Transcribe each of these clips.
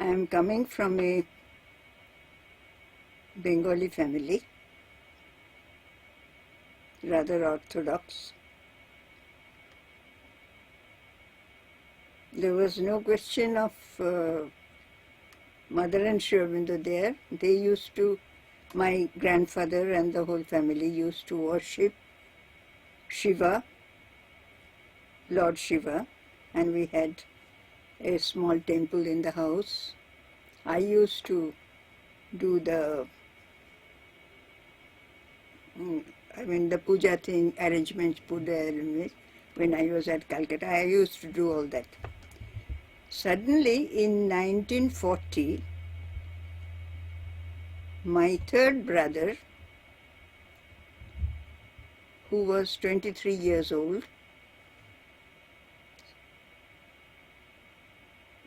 I am coming from a Bengali family, rather orthodox. There was no question of Mother and Sri Aurobindo there. They used to, my grandfather and the whole family used to worship Shiva, Lord Shiva, and we had a small temple in the house. I used to do the puja thing, arrangements, puja arrangements. When I was at Calcutta, I used to do all that. Suddenly, in 1940, my third brother, who was 23 years old,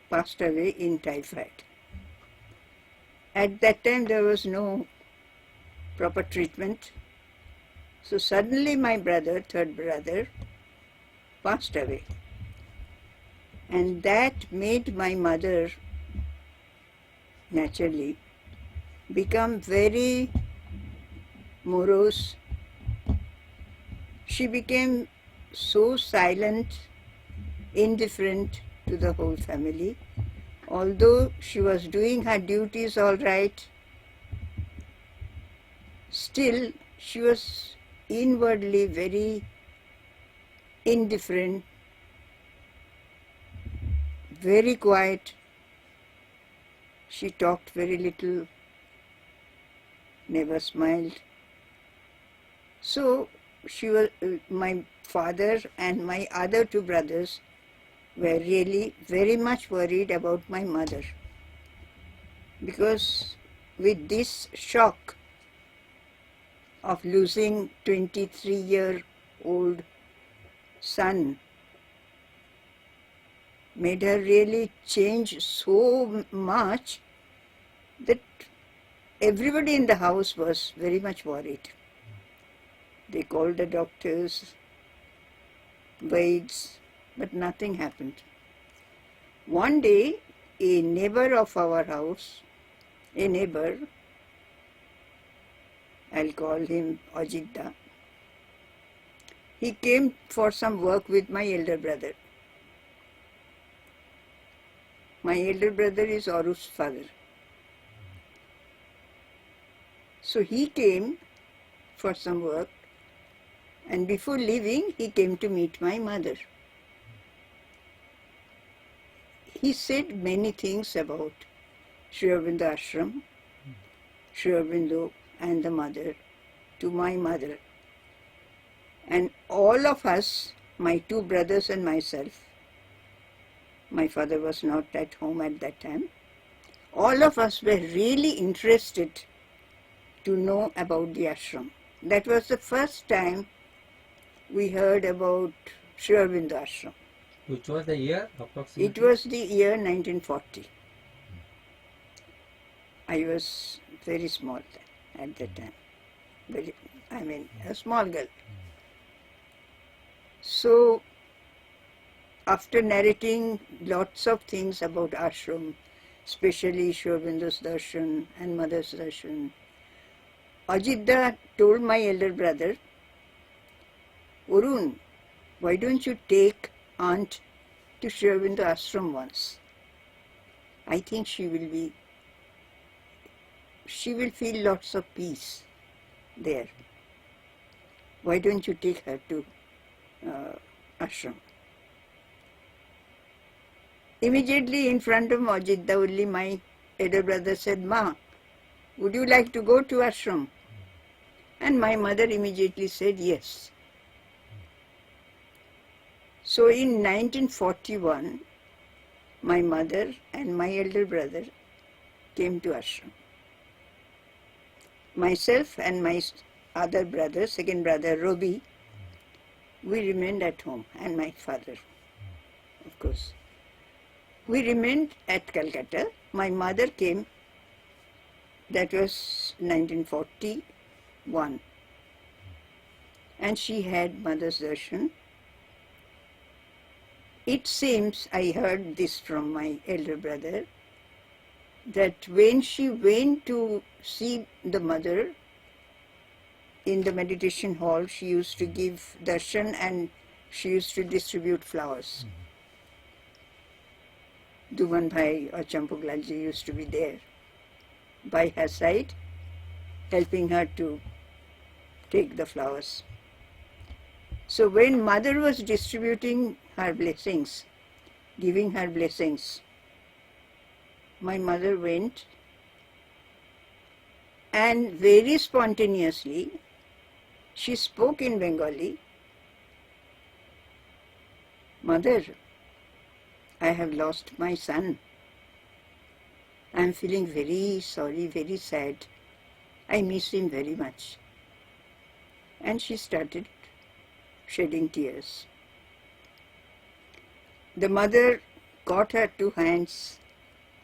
passed away in typhoid. At that time, there was no proper treatment. So suddenly my brother, third brother, passed away. And that made my mother, naturally, become very morose. She became so silent, indifferent to the whole family. Although she was doing her duties all right, still she was inwardly very indifferent, very quiet. She talked very little, never smiled. So she was, my father and my other two brothers were really very much worried about my mother, because with this shock of losing 23-year-old son made her really change so much that everybody in the house was very much worried. They called the doctors, Vaids, but nothing happened. One day, a neighbor of our house, I'll call him Ajitda, he came for some work with my elder brother. My elder brother is Aru's father. So he came for some work, and before leaving, he came to meet my mother. He said many things about Sri Aurobindo Ashram, Sri Aurobindo and the mother, to my mother. And all of us, my two brothers and myself, my father was not at home at that time, all of us were really interested to know about the ashram. That was the first time we heard about Sri Aurobindo Ashram. Which was the year approximately? It was the year 1940. I was very small at that time. A small girl. So, after narrating lots of things about ashram, especially Sri Aurobindo's darshan and mother's darshan, Ajitda told my elder brother, Arun, why don't you take aunt to Sri Aurobindo Ashram once? I think she will feel lots of peace there. Why don't you take her to ashram? Immediately in front of Ajitda, only my elder brother said, Ma, would you like to go to ashram? And my mother immediately said yes. So in 1941, my mother and my elder brother came to ashram. Myself and my other brother, second brother Robi, we remained at home, and my father, of course. We remained at Calcutta. My mother came, that was 1941, and she had mother's darshan. It seems, I heard this from my elder brother, that when she went to see the mother in the meditation hall, she used to give darshan and she used to distribute flowers. Duman Bhai or Champuklalji used to be there by her side, helping her to take the flowers. So when mother was distributing her blessings, giving her blessings, my mother went and very spontaneously she spoke in Bengali, "Mother, I have lost my son. I am feeling very sorry, very sad. I miss him very much." And she started shedding tears. The mother caught her two hands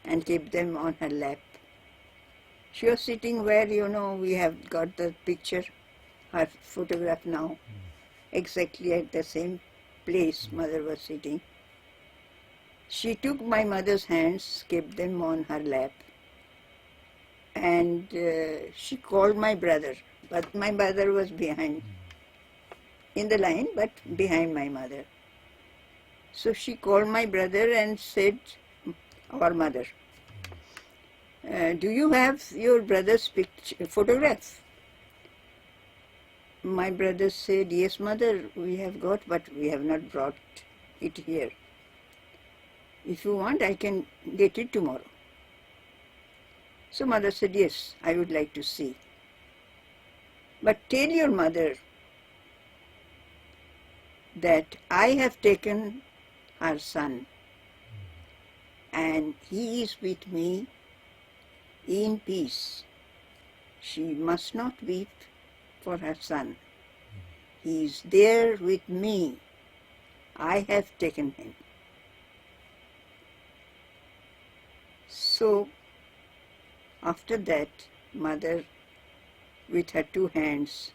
and kept them on her lap. She was sitting where, we have got the picture, her photograph now, exactly at the same place mother was sitting. She took my mother's hands, kept them on her lap, and she called my brother, but my brother was behind, in the line, but behind my mother. So she called my brother and said, our mother, "Do you have your brother's photograph?" My brother said, "Yes, mother, we have got, but we have not brought it here. If you want, I can get it tomorrow." So mother said, "Yes, I would like to see. But tell your mother that I have taken her son and he is with me in peace. She must not weep for her son. He is there with me. I have taken him." So after that, mother with her two hands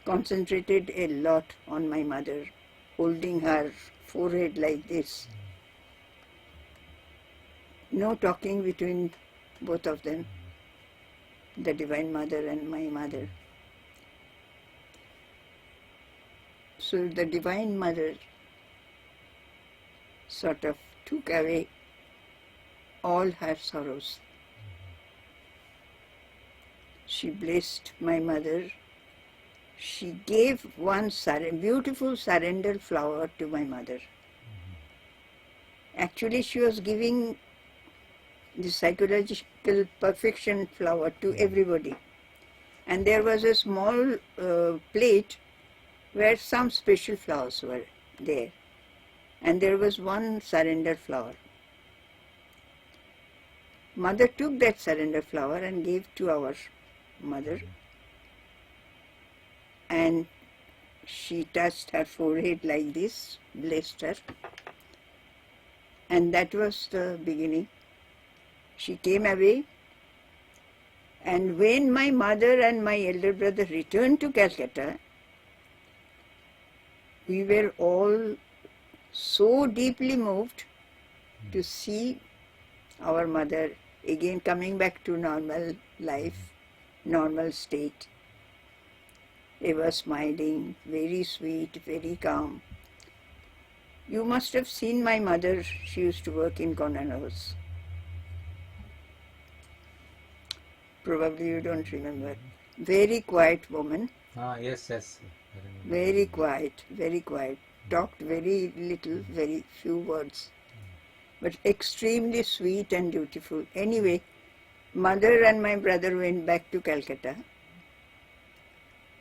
concentrated a lot on my mother, holding her forehead like this. No talking between both of them, the Divine Mother and my mother. So the Divine Mother sort of took away all her sorrows. She blessed my mother. She gave one beautiful surrender flower to my mother. Actually, she was giving the psychological perfection flower to everybody. And there was a small plate where some special flowers were there. And there was one surrender flower. Mother took that surrender flower and gave to our mother. And she touched her forehead like this, blessed her. And that was the beginning. She came away. And when my mother and my elder brother returned to Calcutta, we were all so deeply moved to see our mother again coming back to normal life, normal state. Ever smiling, very sweet, very calm. You must have seen my mother. She used to work in Conan House. Probably you don't remember. Very quiet woman. Yes. I remember. Very quiet, very quiet. Talked very little, very few words. But extremely sweet and beautiful. Anyway, mother and my brother went back to Calcutta.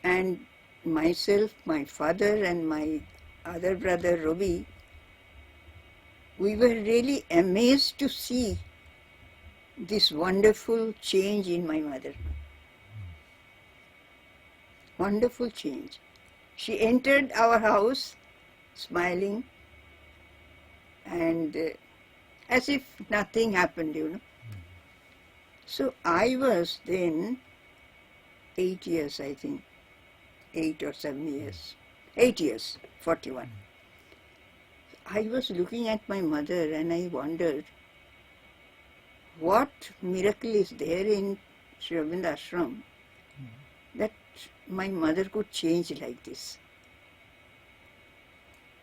And myself, my father and my other brother Robi, we were really amazed to see this wonderful change in my mother. Wonderful change. She entered our house smiling and as if nothing happened. So I was then 8 years, I think. 8 or 7 years. 8 years, 41. I was looking at my mother and I wondered what miracle is there in Sri Aurobindo Ashram that my mother could change like this.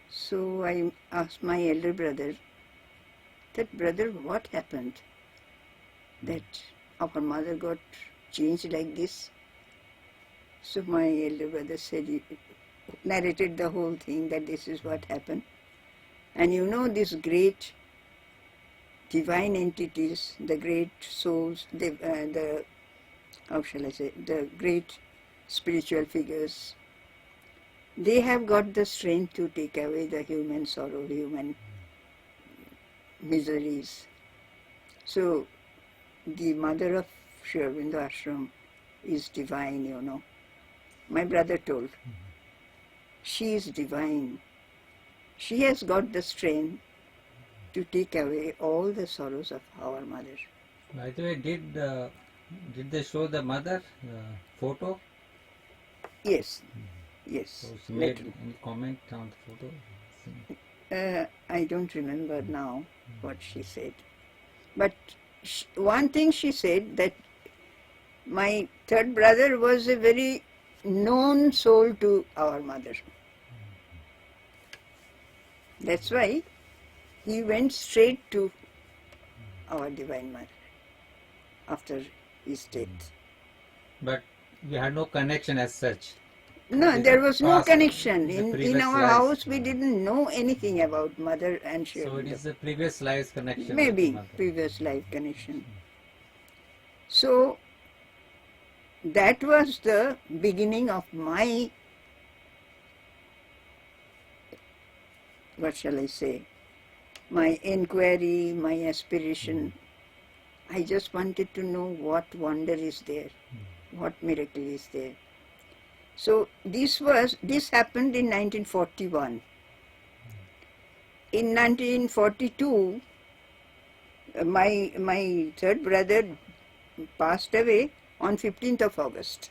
So I asked my elder brother that, brother, what happened that our mother got changed like this? So my elder brother said, he narrated the whole thing, that this is what happened. And you know, these great divine entities, the great souls, the how shall I say, the great spiritual figures, they have got the strength to take away the human sorrow, human miseries. So the mother of Sri Aurobindo Ashram is divine, you know. My brother told, she is divine. She has got the strength to take away all the sorrows of our mother. By the way, did they show the mother photo? Yes, yes. So she made any comment on the photo? I don't remember now what she said. But one thing she said, that my third brother was a very known soul to our mother. That's why he went straight to our Divine Mother after his death. But we had no connection as such. No, there was no Past, connection. the In previous our lives. house, we didn't know anything about mother and Sri So it Aurobindo. is the previous lives connection. with Maybe the mother. previous life connection. So that was the beginning of my, what shall I say, my inquiry, my aspiration. I just wanted to know what wonder is there, what miracle is there. So this happened in 1941. In 1942, my third brother passed away on 15th of August.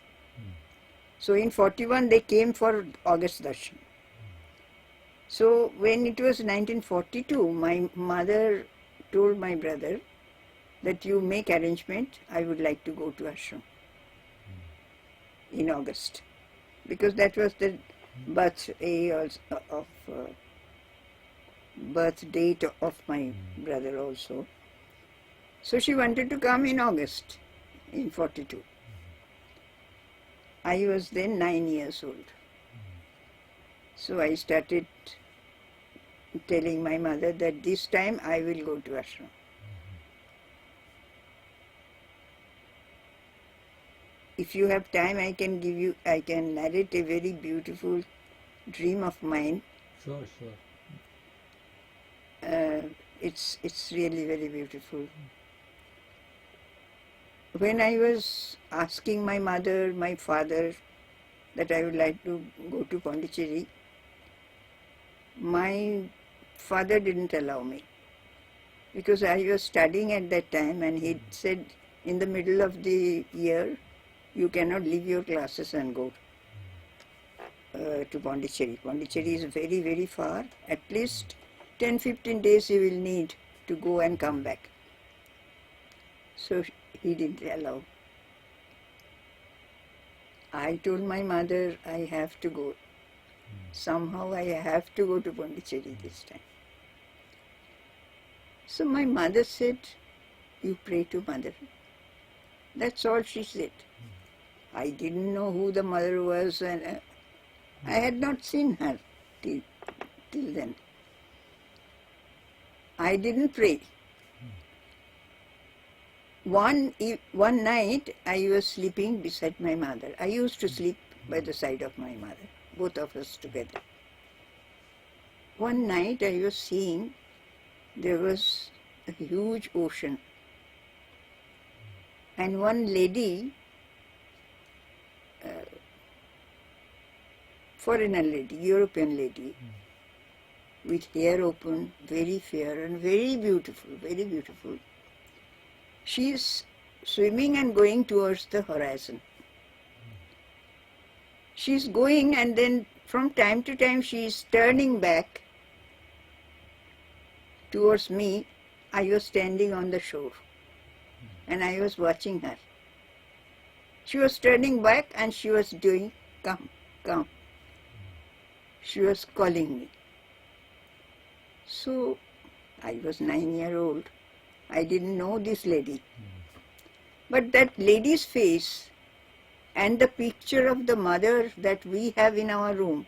So in 41 they came for August Darshan. So when it was 1942, my mother told my brother that you make arrangement, I would like to go to ashram in August. Because that was the birth date of my brother also. So she wanted to come in August in 42. I was then 9 years old. So I started telling my mother that this time I will go to ashram. If you have time, I can narrate a very beautiful dream of mine. Sure, sure. It's really very beautiful. When I was asking my mother, my father, that I would like to go to Pondicherry, my father didn't allow me because I was studying at that time, and he said in the middle of the year you cannot leave your classes and go to Pondicherry. Pondicherry is very, very far. At least 10-15 days you will need to go and come back. So he didn't allow. I told my mother I have to go. Somehow I have to go to Pondicherry this time. So my mother said, you pray to mother. That's all she said. I didn't know who the mother was, and I had not seen her till then. I didn't pray. One night I was sleeping beside my mother. I used to sleep by the side of my mother, both of us together. One night I was seeing there was a huge ocean, and one lady, foreigner lady, European lady, with hair open, very fair and very beautiful, very beautiful. She is swimming and going towards the horizon. She is going, and then from time to time she is turning back towards me. I was standing on the shore and I was watching her. She was turning back and she was doing, come, come. She was calling me. So I was 9 years old. I didn't know this lady. But that lady's face and the picture of the mother that we have in our room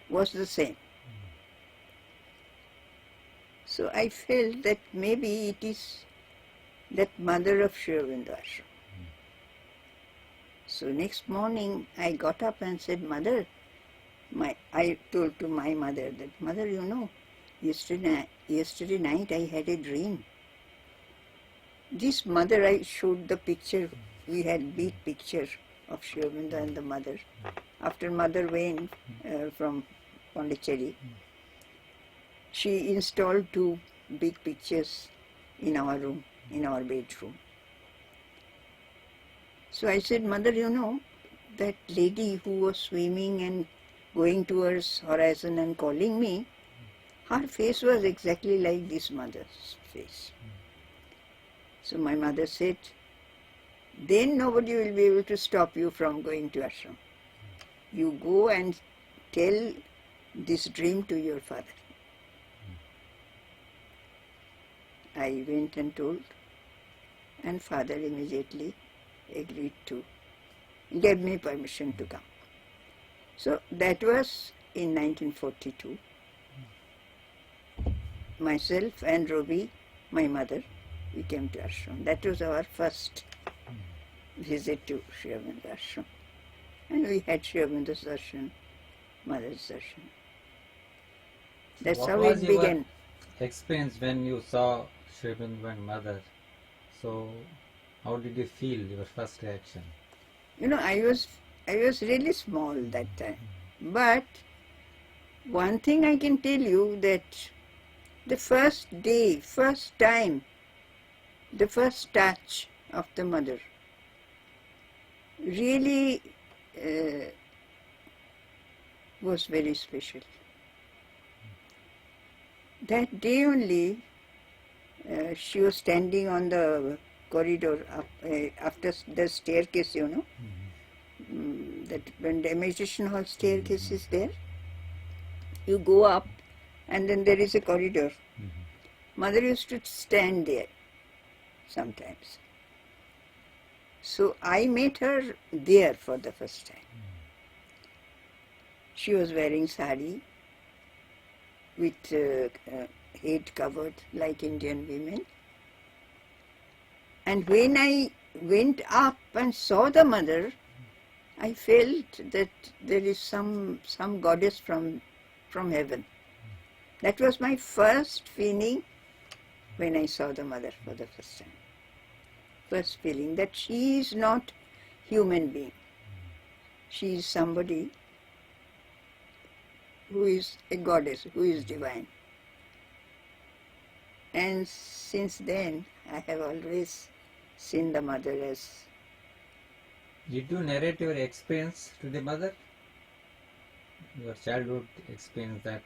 was the same. So I felt that maybe it is that mother of Sri Aurobindo Ashram. So next morning I got up and said, Mother, I told to my mother that, Mother, you know, yesterday night I had a dream. This mother, I showed the picture, we had big picture of Sri Aurobindo and the mother. After mother went from Pondicherry, she installed 2 big pictures in our room, in our bedroom. So I said, Mother, you know, that lady who was swimming and going towards horizon and calling me, her face was exactly like this mother's face. So my mother said, then nobody will be able to stop you from going to ashram. You go and tell this dream to your father. I went and told, and father immediately agreed to, gave me permission to come. So that was in 1942. Myself and Robi, my mother, we came to ashram. That was our first visit to Sri Aurobindo Ashram. And we had Sri Aurobindo's darshan, mother's darshan. That's What how was it your began. experience when you saw Sri Aurobindo and mother? So how did you feel, your first reaction? You know, I was really small that time. But one thing I can tell you, that the first day, first time, the first touch of the mother really was very special. That day only, she was standing on the corridor up, after the staircase, you know, that when the meditation hall staircase is there, you go up and then there is a corridor. Mother used to stand there sometimes. So I met her there for the first time. She was wearing sari with head covered like Indian women. And when I went up and saw the mother, I felt that there is some goddess from heaven. That was my first feeling when I saw the mother for the first time. First feeling that she is not human being. She is somebody who is a goddess, who is divine. And since then, I have always seen the mother as... Did you narrate your experience to the mother? Your childhood experience that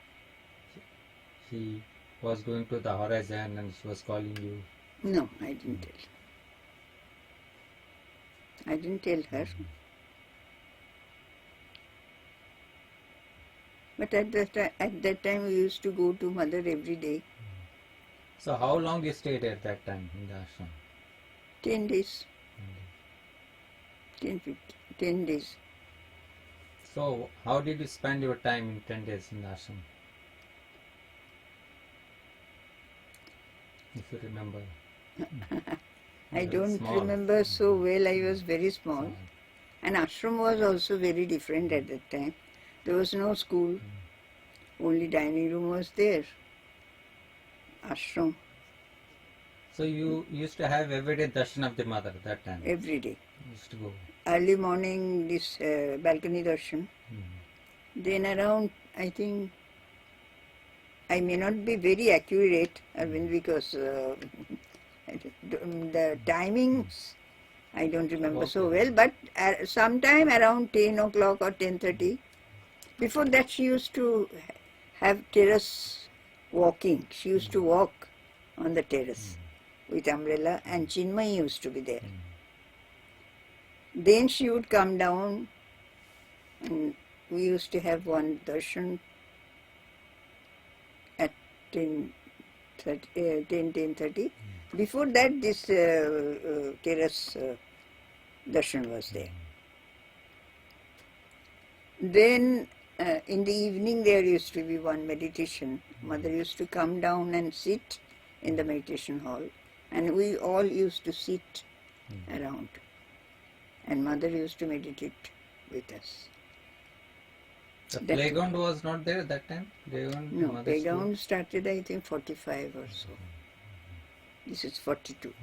she was going to the horizon and she was calling you? No, I didn't tell. I didn't tell her. But at that time we used to go to mother every day. So how long you stayed at that time in the ashram? 10 days. 10 days. So how did you spend your time in 10 days in the ashram? If you remember. I You were don't small. remember so well. I was very small. And ashram was also very different at that time. There was no school. Only dining room was there. Ashram, So you used to have everyday darshan of the mother that time? every day. You used to go. Early morning, this balcony darshan. Then around, I think, I may not be very accurate, Arvind, because the timings I don't remember so well, but sometime around 10 o'clock or 10:30. Before that, she used to have terrace walking. She used to walk on the terrace with umbrella, and Chinmay used to be there. Then she would come down, and we used to have one darshan at 10:30. Before that, this terrace darshan was there. Then in the evening there used to be one meditation. Mother used to come down and sit in the meditation hall, and we all used to sit around, and Mother used to meditate with us. The That- playground was not there at that time? Playground, No, mother's playground started I think 45 or so. This is 42.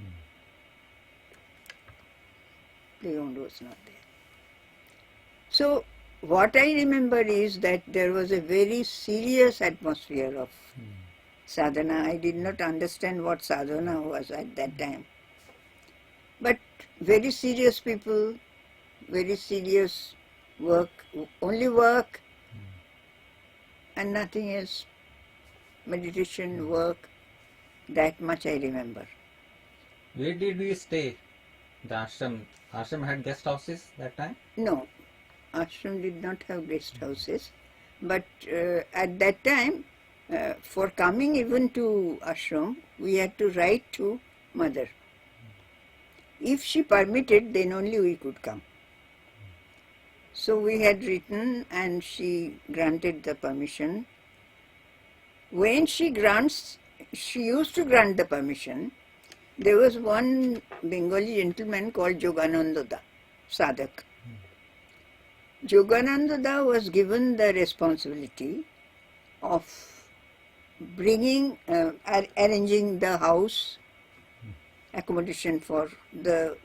Playground was not there. So what I remember is that there was a very serious atmosphere of sadhana. I did not understand what sadhana was at that time. But very serious people, very serious work, only work and nothing else. Meditation, work, that much I remember. Where did we stay? The ashram. Ashram had guest houses that time? No, ashram did not have guest houses, but at that time, for coming even to ashram, we had to write to Mother. If she permitted, then only we could come. So we had written, and she granted the permission. When she used to grant the permission. There was one Bengali gentleman called Jogananda Sadhak. Jogananda was given the responsibility of bringing, arranging the house accommodation for the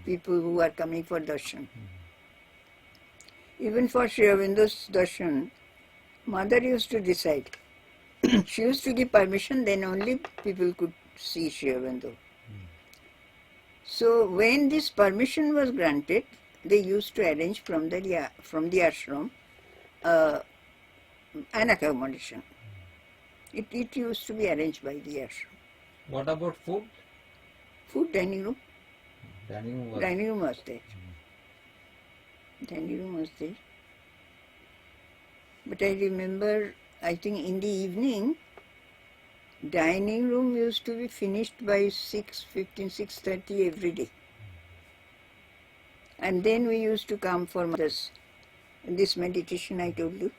people who are coming for darshan. Even for Sri Aurobindo's darshan, Mother used to decide. She used to give permission, then only people could see Sri Aurobindo. So when this permission was granted, they used to arrange from the ashram an accommodation. It used to be arranged by the ashram. What about food? Food, dining room. Dining room was Dining room was there. Dining room was there. But I remember, I think in the evening, dining room used to be finished by 6:15, 6:30 every day. And then we used to come for this meditation I told you.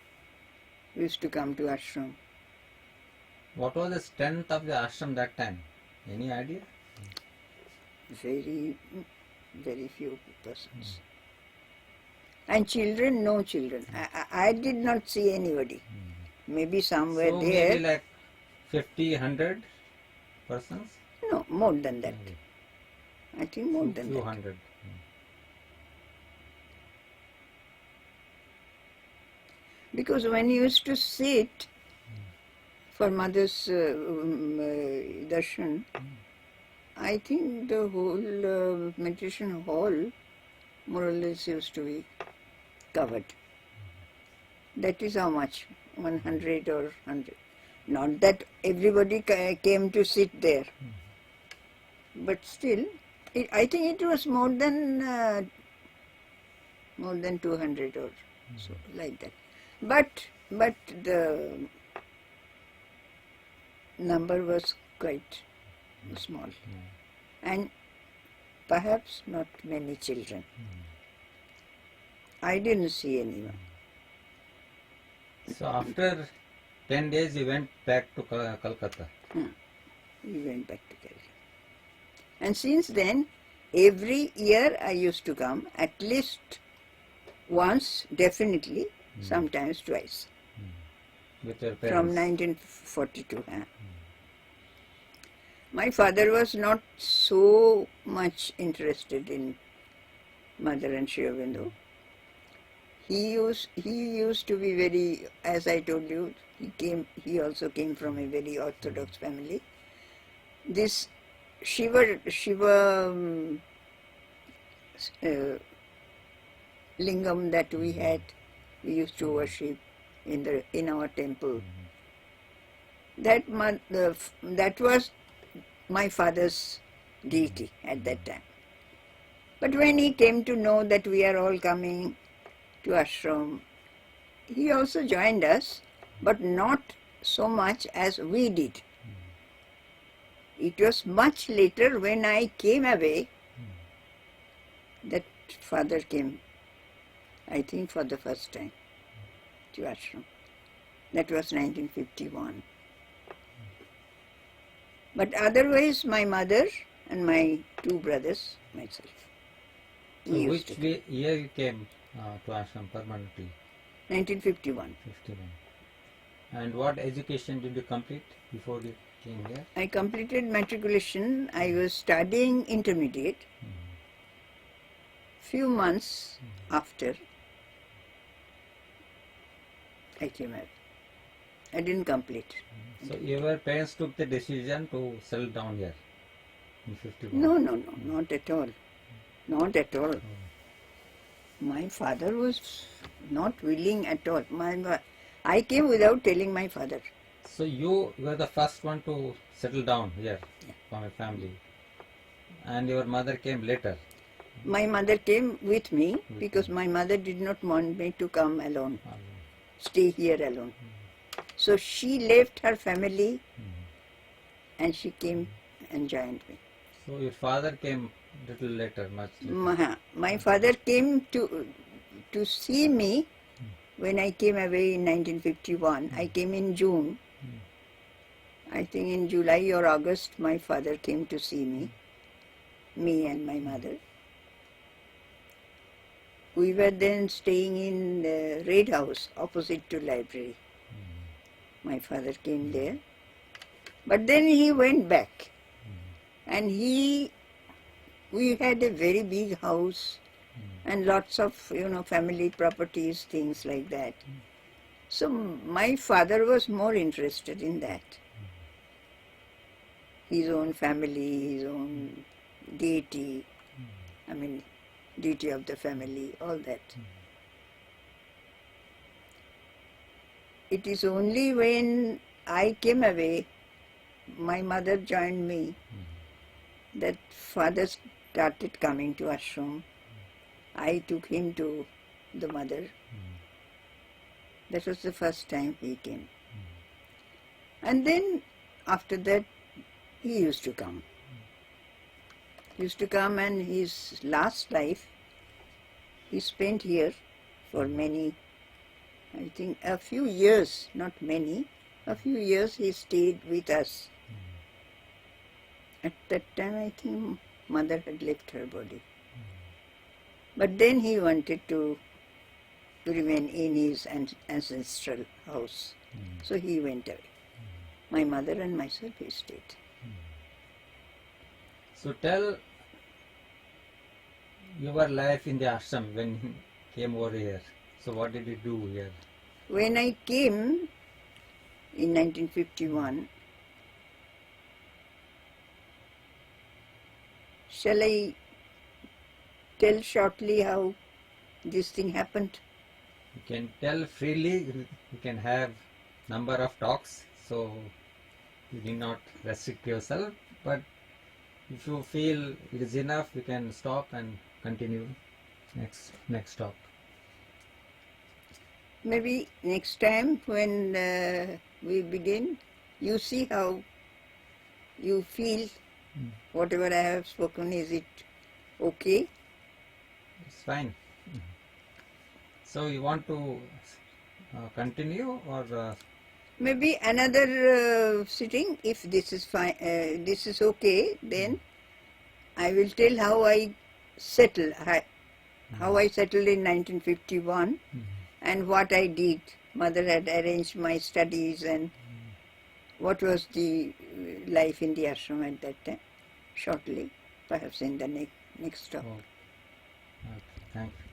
We used to come to ashram. What was the strength of the ashram that time? Any idea? Very, very few persons. And children, no children. I did not see anybody. Maybe somewhere So there. maybe like 50, 100 persons? No, more than that. I think more than Few that. hundred. Because when you used to sit for Mother's darshan, I think the whole meditation hall more or less used to be covered. That is how much, 100 or 100. Not that everybody came to sit there, but still, I think it was more than 200 or so, like that. But the number was quite small, and perhaps not many children. I didn't see anyone. So after 10 days you went back to Calcutta. We went back to Kerala. And since then, every year I used to come, at least once, definitely, sometimes twice, With your from parents. 1942. My father was not so much interested in Mother and Sri Aurobindo. He used to be very, as I told you, he also came from a very orthodox family. This Shiva lingam that we had, we used to worship in our temple. That was my father's deity at that time. But when he came to know that we are all coming to ashram, he also joined us, but not so much as we did. It was much later when I came away that father came, I think for the first time, to ashram. That was 1951. But otherwise, my mother and my two brothers, myself. So we used which to. year you came to ashram permanently? 1951. 51. And what education did you complete before you came here? I completed matriculation. I was studying intermediate. Few months after I came out. I didn't complete. So your parents took the decision to settle down here in 51? No, not at all. Not at all. My father was not willing at all. I came without telling my father. So you were the first one to settle down here from your family, and your mother came later. My mother came with me because my mother did not want me to come alone, stay here alone. So she left her family and she came and joined me. So your father came little later, much later. My father came to see me when I came away in 1951. I came in June. I think in July or August my father came to see me and my mother. We were then staying in the Red House opposite to library. My father came there. But then he went back. And we had a very big house and lots of, family properties, things like that. So my father was more interested in that. His own family, his own deity, deity of the family, all that. It is only when I came away, my mother joined me, that father started coming to ashram. I took him to the mother. That was the first time he came. And then after that, he used to come. He used to come, and his last life he spent here for many, I think a few years, not many, a few years he stayed with us. At that time, I think mother had left her body. But then he wanted to remain in his ancestral house. So he went away. My mother and myself, we stayed. So tell your life in the ashram when you came over here. So what did you do here? When I came in 1951, shall I tell shortly how this thing happened? You can tell freely, you can have number of talks, so you need not restrict yourself, but if you feel it is enough, you can stop and continue next talk. Maybe next time when we begin, you see how you feel. Whatever I have spoken, is it okay? It's fine. So you want to continue or? Maybe another sitting, if this is fine, this is okay, then I will tell how I settled, how I settled in 1951 and what I did. Mother had arranged my studies and what was the life in the ashram at that time, shortly, perhaps in the next talk. Okay, thank you.